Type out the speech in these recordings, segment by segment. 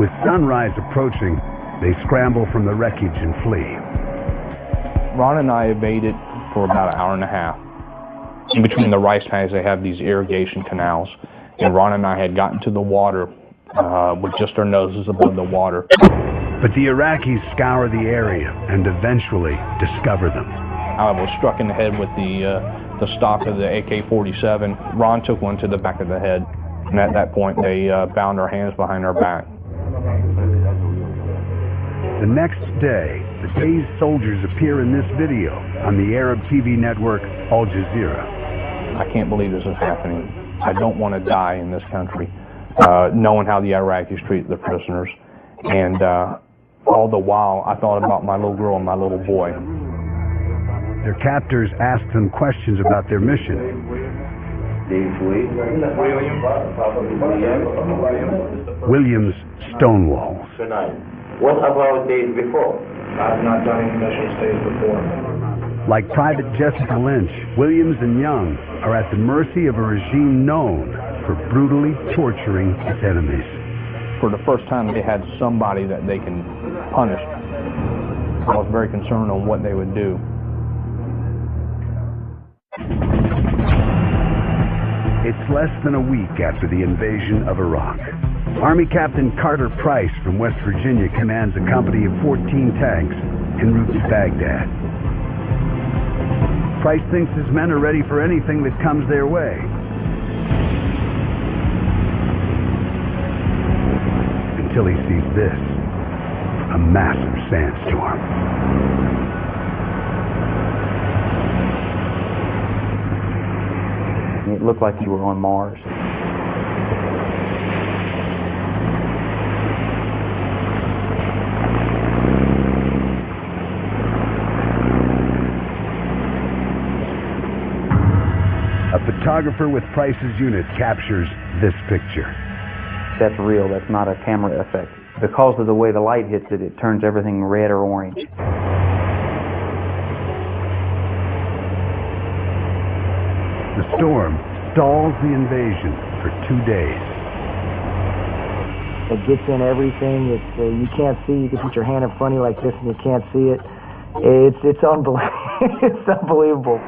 With sunrise approaching, they scramble from the wreckage and flee. Ron and I evaded for about an hour and a half. In between the rice paddies, they have these irrigation canals, and Ron and I had gotten to the water with just our noses above the water. But the Iraqis scour the area and eventually discover them. I was struck in the head with the stock of the AK-47. Ron took one to the back of the head, and at that point they bound our hands behind our back. The next day, the dazed soldiers appear in this video on the Arab TV network Al Jazeera. I can't believe this is happening. I don't want to die in this country, knowing how the Iraqis treat the prisoners. And all the while, I thought about my little girl and my little boy. Their captors ask them questions about their mission. Williams stonewalls. What about days before? I've not done any mission stays before. Like Private Jessica Lynch, Williams and Young are at the mercy of a regime known for brutally torturing its enemies. For the first time, they had somebody that they can punish. I was very concerned on what they would do. It's less than a week after the invasion of Iraq. Army Captain Carter Price from West Virginia commands a company of 14 tanks en route to Baghdad. Price thinks his men are ready for anything that comes their way. Until he sees this, a massive sandstorm. It looked like you were on Mars. A photographer with Price's unit captures this picture. That's real, that's not a camera effect. Because of the way the light hits it, it turns everything red or orange. The storm stalls the invasion for 2 days. It gets in everything. It's you can't see. You can put your hand in front of you like this and you can't see it. It's unbelievable. It's unbelievable.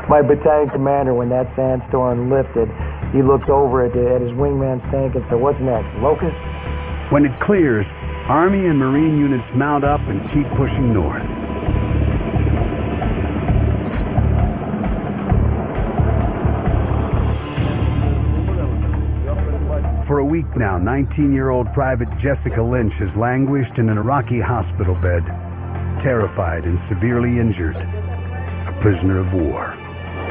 My battalion commander, when that sandstorm lifted, he looked over at his wingman's tank and said, "What's next? Locust?" When it clears, Army and Marine units mount up and keep pushing north. For a week now, 19-year-old Private Jessica Lynch has languished in an Iraqi hospital bed, terrified and severely injured, a prisoner of war.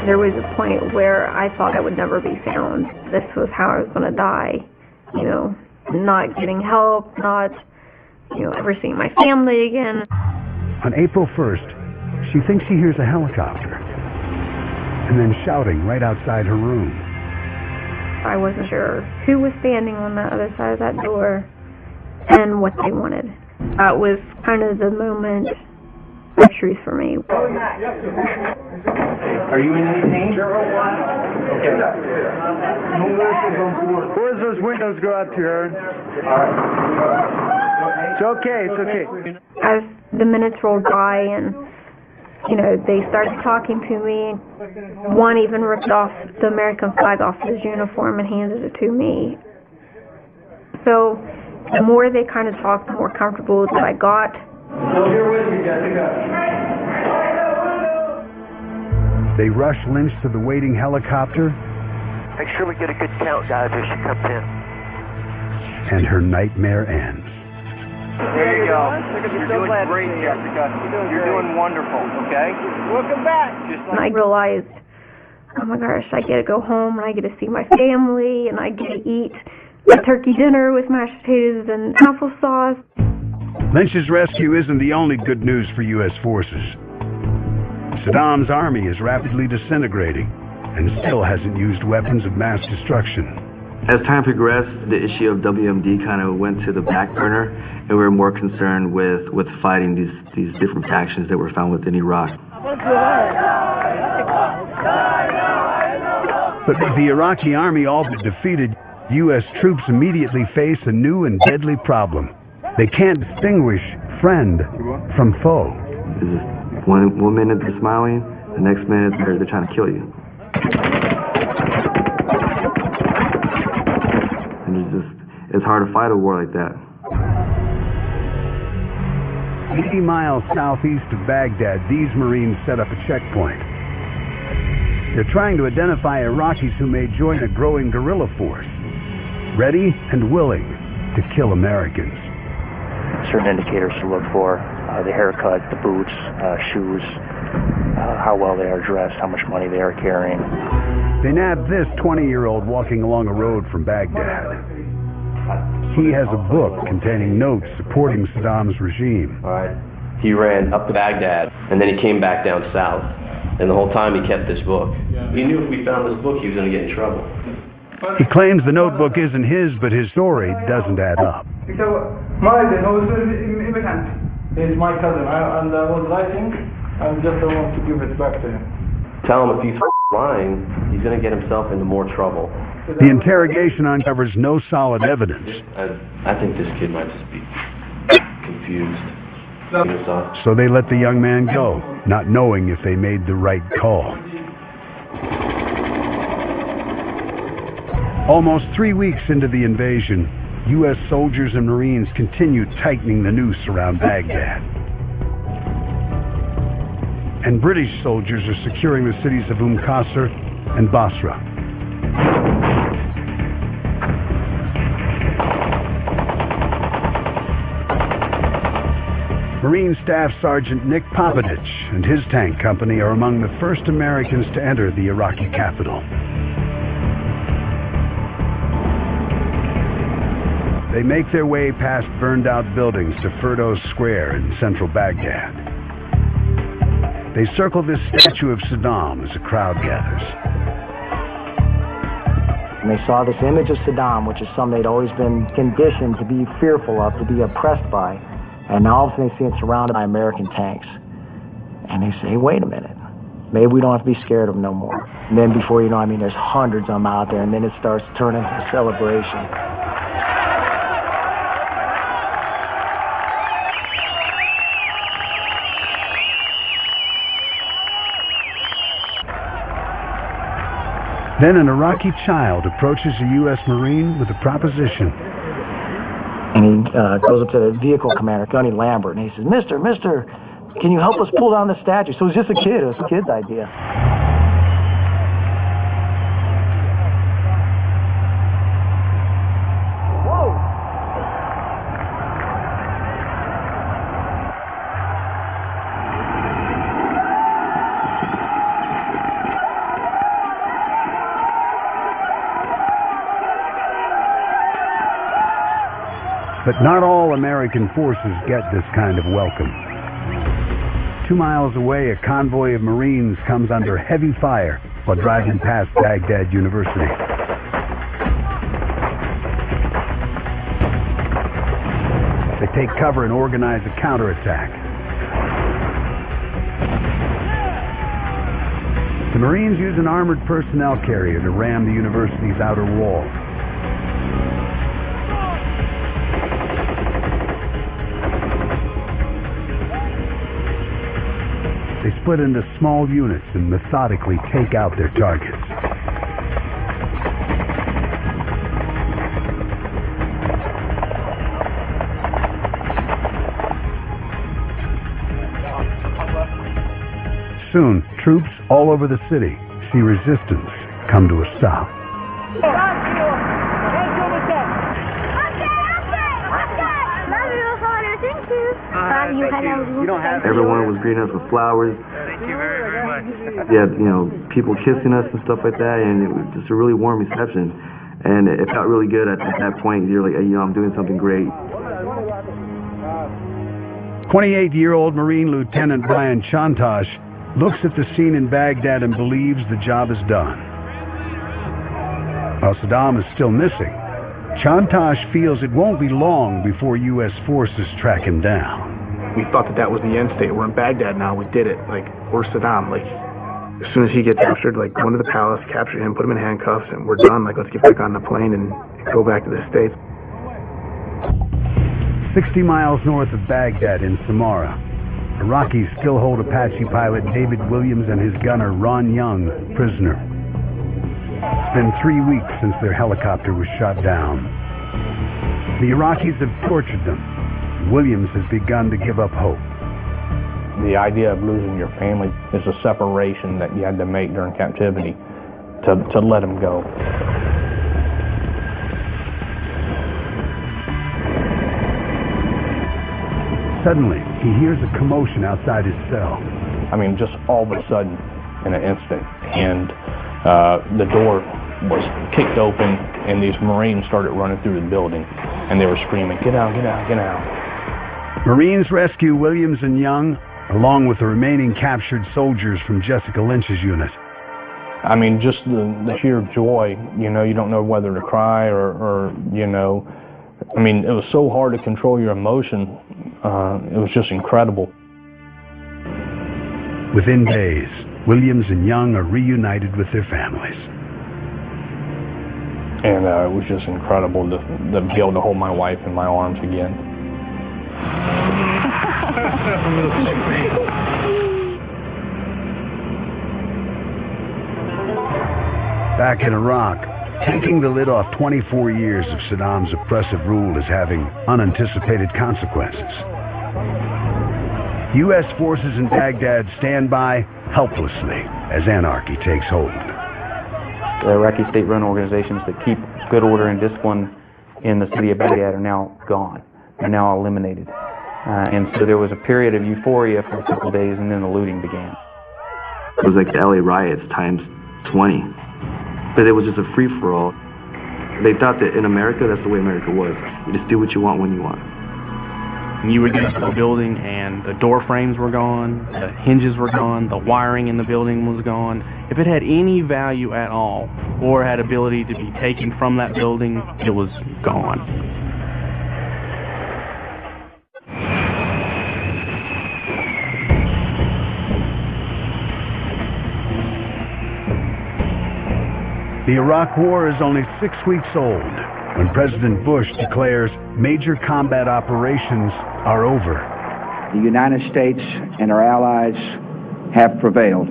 There was a point where I thought I would never be found. This was how I was going to die, not getting help, not, ever seeing my family again. On April 1st, she thinks she hears a helicopter and then shouting right outside her room. I wasn't sure who was standing on the other side of that door and what they wanted. That was kind of the moment of truth for me. Are you in any pain? Okay. Where's those windows go out to, Aaron? It's okay, it's okay. As the minutes rolled by and, they started talking to me, one even ripped off the American flag off his uniform and handed it to me. So the more they kind of talked, the more comfortable that I got. So you're with me, Jessica. They rush Lynch to the waiting helicopter. Make sure we get a good count, guys, as she comes in. And her nightmare ends. There you go. You're doing great, Jessica. You're doing wonderful, okay? Welcome back. And I realized, oh my gosh, I get to go home and I get to see my family and I get to eat a turkey dinner with mashed potatoes and applesauce. Lynch's rescue isn't the only good news for U.S. forces. Saddam's army is rapidly disintegrating and still hasn't used weapons of mass destruction. As time progressed, the issue of WMD kind of went to the back burner, and we were more concerned with fighting these different factions that were found within Iraq. But with the Iraqi army all but defeated, U.S. troops immediately face a new and deadly problem. They can't distinguish friend from foe. One minute they're smiling, the next minute they're trying to kill you. And it's hard to fight a war like that. 80 miles southeast of Baghdad, these Marines set up a checkpoint. They're trying to identify Iraqis who may join a growing guerrilla force, ready and willing to kill Americans. Certain indicators to look for, the haircut, the boots, shoes, how well they are dressed, how much money they are carrying. They nabbed this 20-year-old walking along a road from Baghdad. He has a book containing notes supporting Saddam's regime. All right. He ran up to Baghdad, and then he came back down south. And the whole time he kept this book. He knew if we found this book, he was going to get in trouble. He claims the notebook isn't his, but his story doesn't add up. He's my cousin, and I was writing, and just I want to give it back to him. Tell him if he's lying, he's going to get himself into more trouble. The interrogation uncovers no solid evidence. I think this kid might just be confused. So they let the young man go, not knowing if they made the right call. Almost 3 weeks into the invasion, U.S. soldiers and Marines continue tightening the noose around Baghdad. And British soldiers are securing the cities of Qasr and Basra. Marine Staff Sergeant Nick Popovich and his tank company are among the first Americans to enter the Iraqi capital. They make their way past burned-out buildings to Firdos Square in central Baghdad. They circle this statue of Saddam as a crowd gathers. And they saw this image of Saddam, which is something they'd always been conditioned to be fearful of, to be oppressed by. And now all of a sudden they see it surrounded by American tanks. And they say, wait a minute, maybe we don't have to be scared of them no more. And then before you know, there's hundreds of them out there, and then it starts turning into a celebration. Then an Iraqi child approaches a U.S. Marine with a proposition. And he goes up to the vehicle commander, Gunny Lambert, and he says, Mister, can you help us pull down the statue? So it was just a kid. It was a kid's idea. But not all American forces get this kind of welcome. 2 miles away, a convoy of Marines comes under heavy fire while driving past Baghdad University. They take cover and organize a counterattack. The Marines use an armored personnel carrier to ram the university's outer wall. They split into small units and methodically take out their targets. Soon, troops all over the city see resistance come to a stop. Everyone was greeting us with flowers. Thank you very much. Yeah, people kissing us and stuff like that, and it was just a really warm reception. And it felt really good at that point. You're like, I'm doing something great. 28-year-old Marine Lieutenant Brian Chantash looks at the scene in Baghdad and believes the job is done. While Saddam is still missing, Chantash feels it won't be long before U.S. forces track him down. We thought that was the end state. We're in Baghdad now. We did it. We're Saddam. As soon as he gets captured, like, go into the palace, capture him, put him in handcuffs, and we're done. Like, let's get back on the plane and go back to the States. 60 miles north of Baghdad in Samarra, Iraqis still hold Apache pilot David Williams and his gunner Ron Young prisoner. It's been 3 weeks since their helicopter was shot down. The Iraqis have tortured them. Williams has begun to give up hope. The idea of losing your family is a separation that you had to make during captivity to let them go. Suddenly, he hears a commotion outside his cell. I mean, just all of a sudden, in an instant, and the door was kicked open, and these Marines started running through the building, and they were screaming, "Get out, get out, get out." Marines rescue Williams and Young, along with the remaining captured soldiers from Jessica Lynch's unit. I mean, just the sheer joy, you know, you don't know whether to cry or you know, I mean, it was so hard to control your emotion. It was just incredible. Within days, Williams and Young are reunited with their families. And it was just incredible to be able to hold my wife in my arms again. Back in Iraq, taking the lid off 24 years of Saddam's oppressive rule is having unanticipated consequences. U.S. forces in Baghdad stand by helplessly as anarchy takes hold. The Iraqi state-run organizations that keep good order and discipline in the city of Baghdad are now gone. They're now eliminated. And so there was a period of euphoria for a couple of days, and then the looting began. It was like the LA riots times 20. But it was just a free-for-all. They thought that in America, that's the way America was. You just do what you want when you want. You would get into the building and the door frames were gone, the hinges were gone, the wiring in the building was gone. If it had any value at all, or had ability to be taken from that building, it was gone. The Iraq War is only 6 weeks old when President Bush declares major combat operations are over. The United States and our allies have prevailed.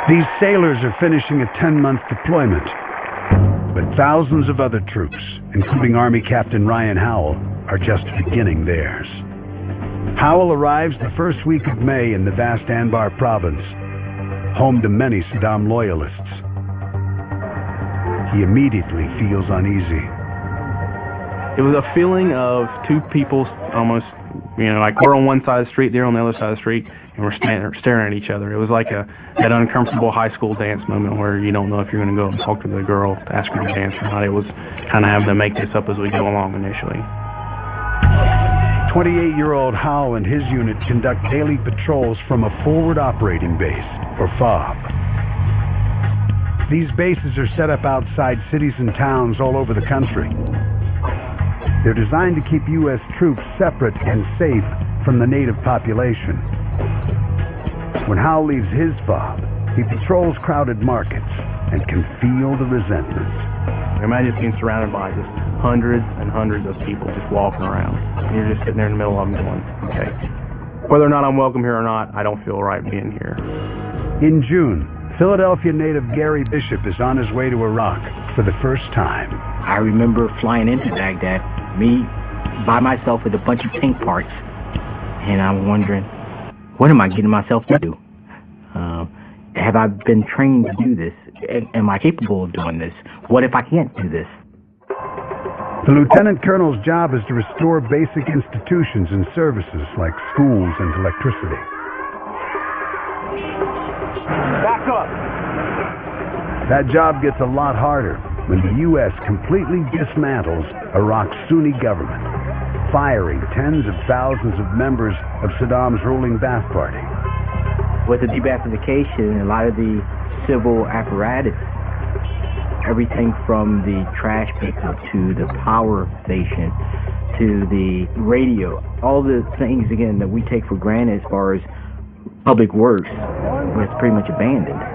These sailors are finishing a 10-month deployment, but thousands of other troops, including Army Captain Ryan Howell, are just beginning theirs. Howell arrives the first week of May in the vast Anbar province, home to many Saddam loyalists. He immediately feels uneasy. It was a feeling of two people almost, you know, like we're on one side of the street, they're on the other side of the street, and we're staring at each other. It was like that uncomfortable high school dance moment where you don't know if you're going to go and talk to the girl to ask her to dance or not. It was kind of having to make this up as we go along initially. 28-year-old Howe and his unit conduct daily patrols from a forward operating base, or FOB. These bases are set up outside cities and towns all over the country. They're designed to keep U.S. troops separate and safe from the native population. When Howe leaves his FOB, he patrols crowded markets and can feel the resentment. Imagine being surrounded by just hundreds and hundreds of people just walking around. And you're just sitting there in the middle of them going, okay, whether or not I'm welcome here or not, I don't feel right being here. In June, Philadelphia native Gary Bishop is on his way to Iraq for the first time. I remember flying into Baghdad, me by myself with a bunch of tank parts, and I'm wondering, what am I getting myself to do? Have I been trained to do this? Am I capable of doing this? What if I can't do this? The lieutenant colonel's job is to restore basic institutions and services like schools and electricity. Back up! That job gets a lot harder when the U.S. completely dismantles Iraq's Sunni government, firing tens of thousands of members of Saddam's ruling Ba'ath Party. With the de-Baathification, a lot of the civil apparatus, everything from the trash pickup to the power station to the radio, all the things, again, that we take for granted as far as public works was pretty much abandoned.